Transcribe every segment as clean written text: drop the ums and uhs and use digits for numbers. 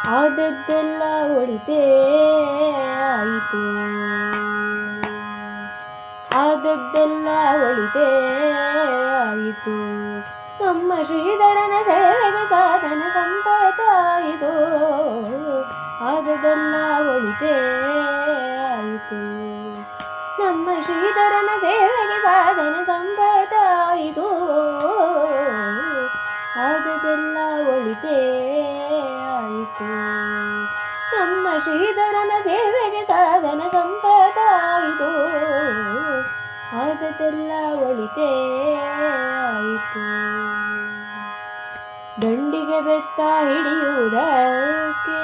ಆದದ್ದೆಲ್ಲ ಒಳಿತೇ ಆಯಿತು. ಆದದ್ದೆಲ್ಲ ಒಳಿತೇ ಆಯಿತು. ನಮ್ಮ ಶ್ರೀಧರನ ಸೇವೆಗೆ ಸಾಧನ ಸಂಪತ್ತಾಯಿತು. ಆದದ್ದೆಲ್ಲ ಒಳಿತೇ ಆಯಿತು. ನಮ್ಮ ಶ್ರೀಧರನ ಸೇವೆಗೆ ಸಾಧನ ಸಂಪತ್ತಾಯಿತು. ಆದದ್ದೆಲ್ಲ ಒಳಿತೇ ಆಯಿತು. ನಮ್ಮ ಶ್ರೀಧರನ ಸೇವೆಗೆ ಸಾಧನ ಸಂಪತ್ತಾಯಿತು. ಆದದ್ದೆಲ್ಲ ಒಳಿತೇ ಆಯಿತು. ದಂಡಿಗೆ ಬೆತ್ತ ಹಿಡಿಯುವುದಕ್ಕೆ,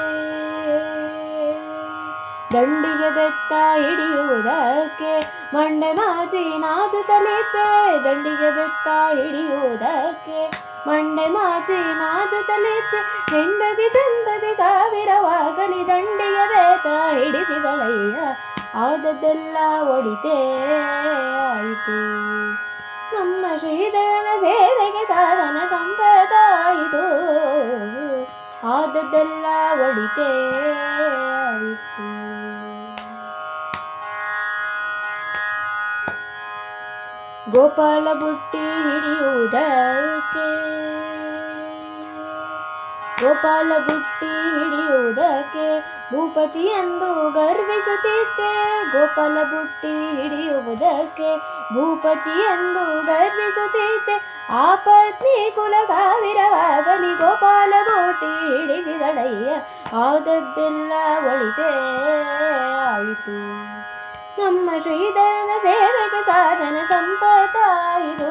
ದಂಡಿಗೆ ಬೆತ್ತ ಹಿಡಿಯುವುದಕ್ಕೆ ಮಂಡೆ ಮಾಚಿ ನಾಚುತ್ತಲಿದ್ದೆ. ದಂಡಿಗೆ ಬೆತ್ತ ಹಿಡಿಯುವುದಕ್ಕೆ ಮಂಡೆ ಮಾಚಿ ನಾಚುತ್ತಲಿದ್ದೆ. ಹೆಂಡತಿ ಸಂತತಿ ಸಾವಿರವಾಗಲಿ ದಂಡಿಗೆ ಬೆತ್ತ ಹಿಡಿಸಿದಳಯ್ಯ. ಆದದ್ದೆಲ್ಲ ಒಳಿತೇ ಆಯಿತು. ನಮ್ಮ ಶ್ರೀಧರನ ಸೇವೆಗೆ ಸಾಧನ ಸಂಪತ್ತಾಯಿತು. ಆದದ್ದೆಲ್ಲ ಒಳಿತೇ ಆಯಿತು. ಗೋಪಾಲ ಬುಟ್ಟಿ ಹಿಡಿಯುವುದಕ್ಕೆ, ಗೋಪಾಲ ಬುಟ್ಟಿ ಹಿಡಿಯುವುದಕ್ಕೆ ಭೂಪತಿಯೆಂದು ಗರ್ವಿಸುತ್ತಿದ್ದೆ. ಗೋಪಾಲ ಬುಟ್ಟಿ ಹಿಡಿಯುವುದಕ್ಕೆ ಭೂಪತಿಯೆಂದು ಗರ್ವಿಸುತ್ತಿದ್ದೆ. ಆ ಪತ್ನಿ ಕುಲ ಸಾವಿರವಾಗಲಿ ಗೋಪಾಲ ಬುಟ್ಟಿ ಹಿಡಿಸಿದಳಯ್ಯ. ಆದದ್ದೆಲ್ಲ ಒಳಿತೇ ಆಯಿತು. ನಮ್ಮ ಶ್ರೀಧರನ ಸೇವೆಗೆ ಸಾಧನ ಸಂಪತ್ತಾಯಿತು.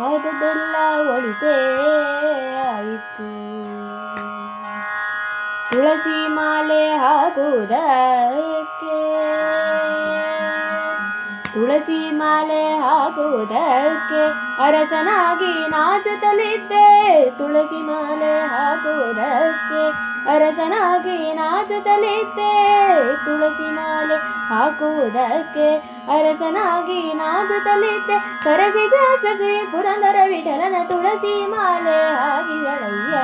ಆದದ್ದೆಲ್ಲ ಒಳಿತೇ ಆಯಿತು. ತುಳಸಿ ಮಾಲೆ ಹಾಕುವುದಕ್ಕೆ, ತುಳಸಿ ಮಾಲೆ ಹಾಕುವುದಕ್ಕೆ ಅರಸನಾಗಿ ನಾಚುತ್ತಲಿದ್ದೆ. ತುಳಸಿ ಮಾಲೆ ಹಾಕುವುದಕ್ಕೆ ಅರಸನಾಗಿ ನಾಚುತ್ತಲಿದ್ದೆ. ತುಳಸಿ ಮಾಲೆ ಹಾಕುವುದಕ್ಕೆ ಅರಸನಾಗಿ ನಾಚುತ್ತಲಿದ್ದೆ. ಸರಸಿಜಾಕ್ಷ ಶ್ರೀ ಪುರಂದರ ವಿಠಲನ ತುಳಸಿ ಮಾಲೆ ಹಾಕಿದಳಯ್ಯ.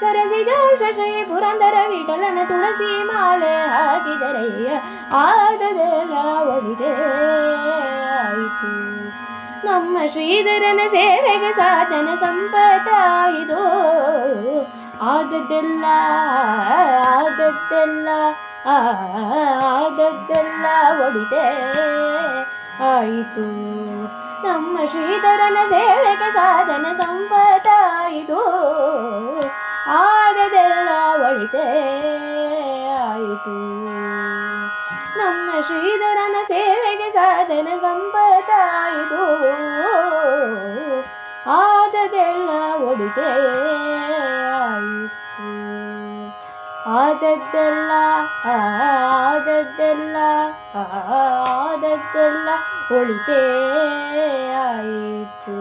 ಸರಸಿಜಾಕ್ಷ ಶ್ರೀ ಪುರಂದರ ವಿಠಲನ ತುಳಸಿ ಮಾಲೆ ಹಾಕಿದರಯ್ಯ. ಆದದ್ದೆಲ್ಲ ಒಳಿತೇ ಆಯಿತು. ನಮ್ಮ ಶ್ರೀಧರನ ಸೇವೆಗೆ ಸಾಧನ ಸಂಪತ್ತಾಯಿತು. ಆದದ್ದೆಲ್ಲ ಆದದ್ದೆಲ್ಲ ಆದದ್ದೆಲ್ಲ ಒಳಿತೇ ಆಯಿತು. ನಮ್ಮ ಶ್ರೀಧರನ ಸೇವೆಗೆ ಸಾಧನ ಸಂಪತ್ತಾಯಿತು. ಆದದ್ದೆಲ್ಲ ಒಳಿತೇ ಆಯಿತು. ನಮ್ಮ ಶ್ರೀಧರನ ಸೇವೆಗೆ ಸಾಧನ ಸಂಪತ್ತಾಯಿತು. ಆದದ್ದೆಲ್ಲ ಒಳಿತೇ ಆಯಿತು. ಆದದ್ದೆಲ್ಲ ಆದದ್ದೆಲ್ಲ ಆದದ್ದೆಲ್ಲ ಒಳಿತೇ ಆಯಿತು.